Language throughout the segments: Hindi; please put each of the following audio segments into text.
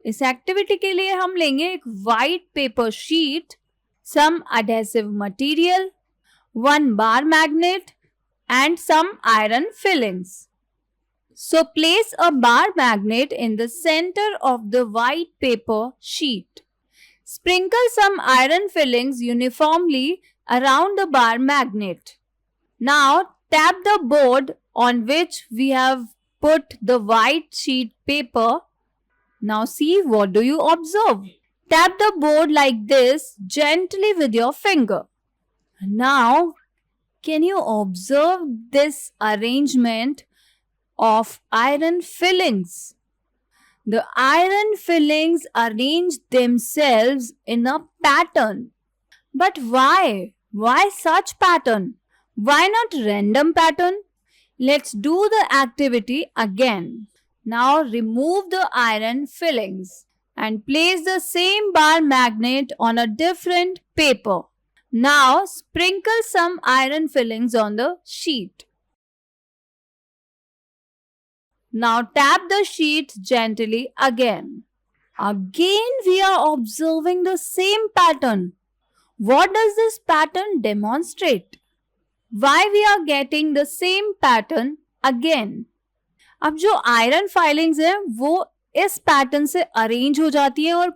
इस एक्टिविटी के लिए हम लेंगे एक white paper sheet, some adhesive material, 1 bar magnet and some iron fillings. So place a bar magnet in the center of the white paper sheet. Sprinkle some iron fillings uniformly around the bar magnet. Now tap the board on which we have put the white sheet paper. Now see, what do you observe? Tap the board like this gently with your finger. Now, can you observe this arrangement of iron fillings? The iron fillings arrange themselves in a pattern. But why? Why such pattern? Why not random pattern? Let's do the activity again. Now remove the iron fillings and place the same bar magnet on a different paper. Now sprinkle some iron fillings on the sheet. Now tap the sheet gently again. Again we are observing the same pattern. What does this pattern demonstrate? Why we are getting the same pattern again? अब जो आयरन फाइलिंग्स है वो इस पैटर्न से अरेंज हो जाती है और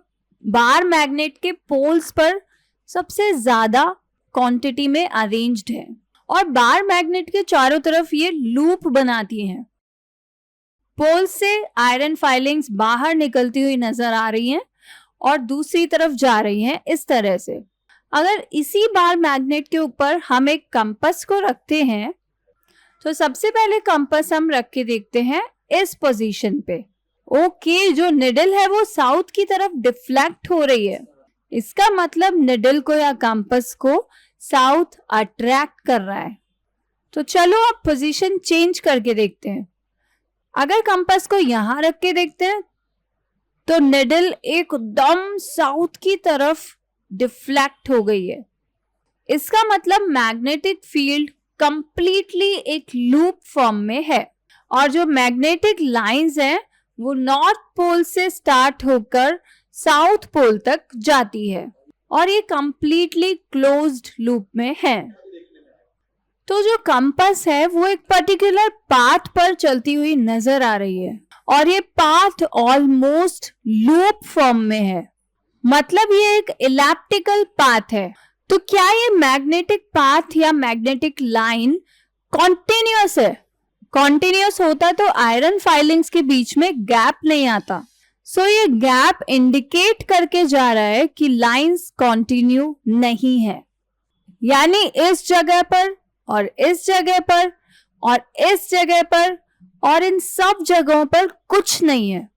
बार मैग्नेट के पोल्स पर सबसे ज्यादा क्वांटिटी में अरेंज्ड है और बार मैग्नेट के चारों तरफ ये लूप बनाती हैं। पोल से आयरन फाइलिंग्स बाहर निकलती हुई नजर आ रही हैं और दूसरी तरफ जा रही हैं इस तरह से। अगर इसी बार मैग्नेट के ऊपर हम एक कंपास को रखते हैं तो सबसे पहले कंपास हम रख के देखते हैं इस पोजीशन पे। ओके, जो निडल है वो साउथ की तरफ डिफ्लेक्ट हो रही है। इसका मतलब निडल को या कंपास को साउथ अट्रैक्ट कर रहा है। तो चलो अब पोजीशन चेंज करके देखते हैं। अगर कंपास को यहां रख के देखते हैं तो निडल एकदम साउथ की तरफ डिफ्लेक्ट हो गई है। इसका मतलब मैग्नेटिक फील्ड कंप्लीटली एक लूप फॉर्म में है और जो मैग्नेटिक लाइंस हैं वो नॉर्थ पोल से स्टार्ट होकर साउथ पोल तक जाती है और ये कंप्लीटली क्लोज्ड लूप में है। तो जो कंपास है वो एक पर्टिकुलर पाथ पर चलती हुई नजर आ रही है और ये पाथ ऑलमोस्ट लूप फॉर्म में है, मतलब ये एक इलिप्टिकल पाथ है। तो क्या ये मैग्नेटिक पाथ या मैग्नेटिक लाइन कॉन्टिन्यूअस है? कॉन्टिन्यूअस होता तो आयरन फाइलिंग्स के बीच में गैप नहीं आता। सो ये गैप इंडिकेट करके जा रहा है कि लाइंस कॉन्टिन्यू नहीं है, यानी इस जगह पर और इस जगह पर और इस जगह पर और इन सब जगहों पर कुछ नहीं है,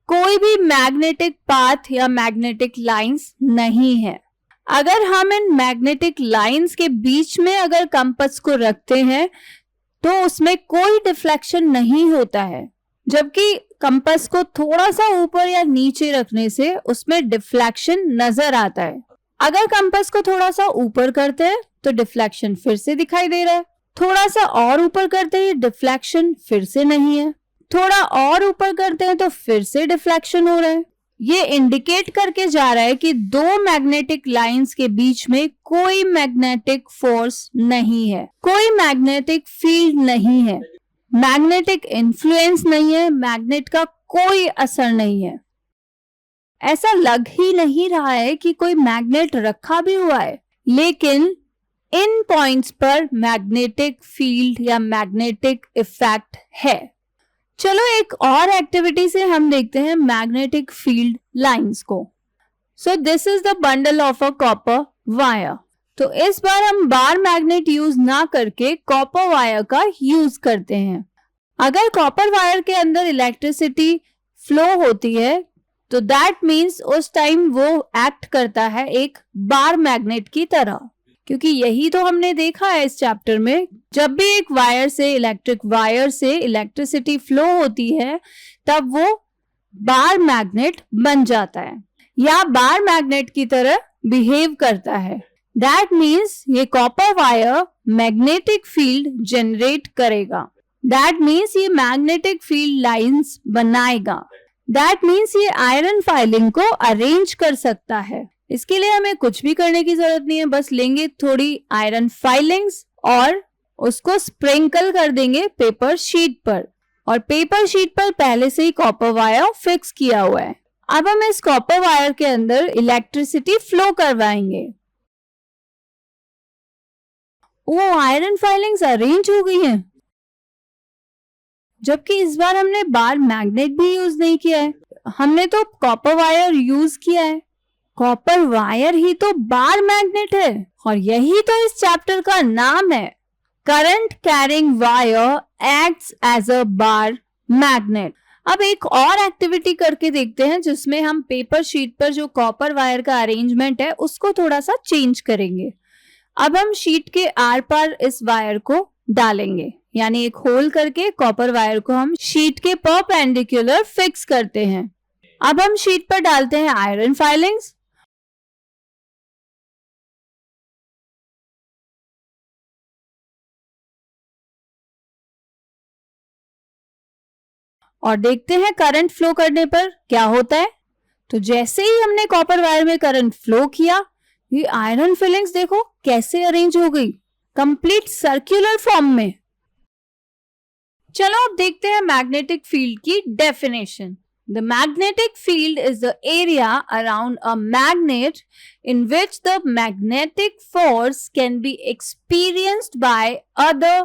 कोई भी मैग्नेटिक पाथ या मैग्नेटिक लाइंस नहीं है। अगर हम इन मैग्नेटिक लाइंस के बीच में अगर कंपास को रखते हैं तो उसमें कोई डिफ्लेक्शन नहीं होता है, जबकि कंपास को थोड़ा सा ऊपर या नीचे रखने से उसमें डिफ्लेक्शन नजर आता है। अगर कंपास को थोड़ा सा ऊपर करते हैं तो डिफ्लेक्शन फिर से दिखाई दे रहा है, थोड़ा सा और ऊपर करते हैं डिफ्लेक्शन फिर से नहीं है, थोड़ा और ऊपर करते हैं तो फिर से डिफ्लेक्शन हो रहा है। ये इंडिकेट करके जा रहा है कि दो मैग्नेटिक लाइंस के बीच में कोई मैग्नेटिक फोर्स नहीं है, कोई मैग्नेटिक फील्ड नहीं है, मैग्नेटिक इन्फ्लुएंस नहीं है, मैग्नेट का कोई असर नहीं है। ऐसा लग ही नहीं रहा है कि कोई मैग्नेट रखा भी हुआ है, लेकिन इन पॉइंट्स पर मैग्नेटिक फील्ड या मैग्नेटिक इफेक्ट है। चलो एक और एक्टिविटी से हम देखते हैं मैग्नेटिक फील्ड लाइंस को। So this is the bundle of a copper wire. तो इस बार हम बार मैग्नेट यूज ना करके कॉपर वायर का यूज करते हैं। अगर कॉपर वायर के अंदर इलेक्ट्रिसिटी फ्लो होती है तो दैट मीन्स उस टाइम वो एक्ट करता है एक बार मैग्नेट की तरह, क्योंकि यही तो हमने देखा है इस चैप्टर में। जब भी एक वायर से इलेक्ट्रिक वायर से इलेक्ट्रिसिटी फ्लो होती है तब वो बार मैग्नेट बन जाता है या बार मैग्नेट की तरह बिहेव करता है। दैट मीन्स ये copper wire magnetic field generate करेगा, दैट मीन्स ये मैग्नेटिक फील्ड लाइंस बनाएगा। दैट मीन्स ये आयरन फाइलिंग को अरेंज कर सकता है। इसके लिए हमें कुछ भी करने की जरूरत नहीं है, बस लेंगे थोड़ी आयरन फाइलिंग्स और उसको स्प्रिंकल कर देंगे पेपर शीट पर, और पेपर शीट पर पहले से ही कॉपर वायर फिक्स किया हुआ है। अब हम इस कॉपर वायर के अंदर इलेक्ट्रिसिटी फ्लो करवाएंगे। वो आयरन फाइलिंग्स अरेंज हो गई हैं, जबकि इस बार हमने बार मैग्नेट भी यूज नहीं किया है, हमने तो कॉपर वायर यूज किया है। कॉपर वायर ही तो बार मैग्नेट है, और यही तो इस चैप्टर का नाम है। Current carrying wire acts as a bar magnet. अब एक और एक्टिविटी करके देखते हैं, जिसमें हम पेपर शीट पर जो कॉपर वायर का अरेंजमेंट है उसको थोड़ा सा चेंज करेंगे। अब हम शीट के आर पार इस वायर को डालेंगे, यानी एक होल करके कॉपर वायर को हम शीट के परपेंडिकुलर फिक्स करते हैं। अब हम शीट पर डालते हैं आयरन फाइलिंग्स, और देखते हैं करंट फ्लो करने पर क्या होता है। तो जैसे ही हमने कॉपर वायर में करंट फ्लो किया, ये आयरन फिलिंग्स देखो कैसे अरेंज हो गई, कंप्लीट सर्कुलर फॉर्म में। चलो अब देखते हैं मैग्नेटिक फील्ड की definition. The magnetic field is the area around a magnet in which the magnetic force can be experienced by other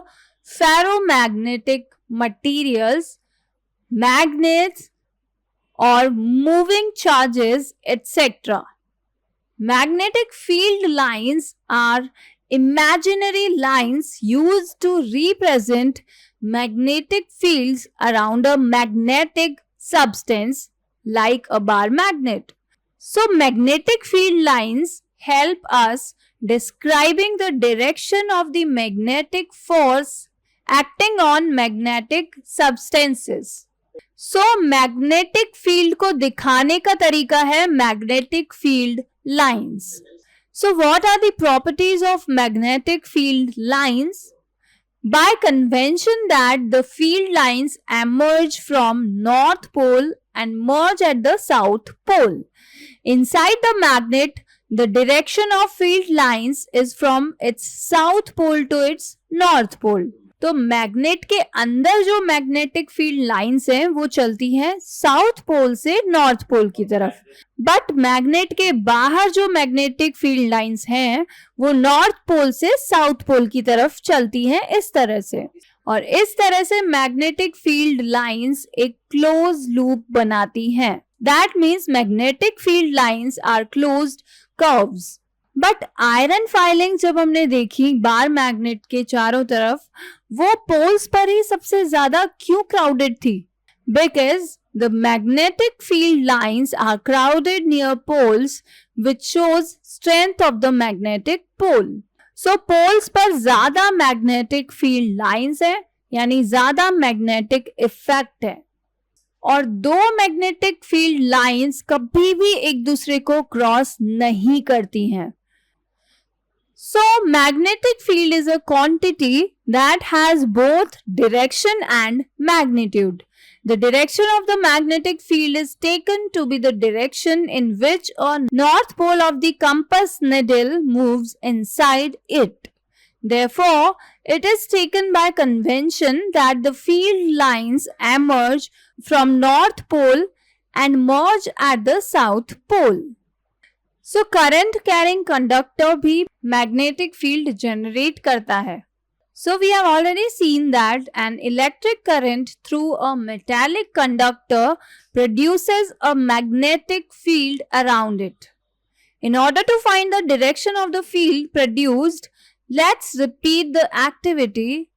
ferromagnetic materials, magnets, or moving charges, etc. Magnetic field lines are imaginary lines used to represent magnetic fields around a magnetic substance like a bar magnet. So magnetic field lines help us describing the direction of the magnetic force acting on magnetic substances. So magnetic field को दिखाने का तरीका है magnetic field lines. So what are the properties of magnetic field lines? By convention that the field lines emerge from North Pole and merge at the South Pole. Inside the magnet, the direction of field lines is from its South Pole to its North Pole. तो मैग्नेट के अंदर जो मैग्नेटिक फील्ड लाइंस हैं वो चलती हैं साउथ पोल से नॉर्थ पोल की तरफ, बट मैग्नेट के बाहर जो मैग्नेटिक फील्ड लाइंस हैं वो नॉर्थ पोल से साउथ पोल की तरफ चलती हैं इस तरह से, और इस तरह से मैग्नेटिक फील्ड लाइंस एक क्लोज लूप बनाती हैं। That means magnetic field lines are closed curves. But iron filing जब हमने देखी बार मैग्नेट के चारों तरफ, वो पोल्स पर ही सबसे ज्यादा क्यों क्राउडेड थी? Because the magnetic field lines are crowded near poles which shows strength of the magnetic pole. So poles पर ज्यादा मैग्नेटिक फील्ड लाइंस है, यानी ज्यादा मैग्नेटिक इफेक्ट है, और दो मैग्नेटिक फील्ड लाइंस कभी भी एक दूसरे को क्रॉस नहीं करती हैं। So magnetic field is a quantity that has both direction and magnitude. The direction of the magnetic field is taken to be the direction in which a north pole of the compass needle moves inside it. Therefore, it is taken by convention that the field lines emerge from north pole and merge at the south pole. So current carrying conductor भी magnetic field generate करता है. So we have already seen that an electric current through a metallic conductor produces a magnetic field around it. In order to find the direction of the field produced, let's repeat the activity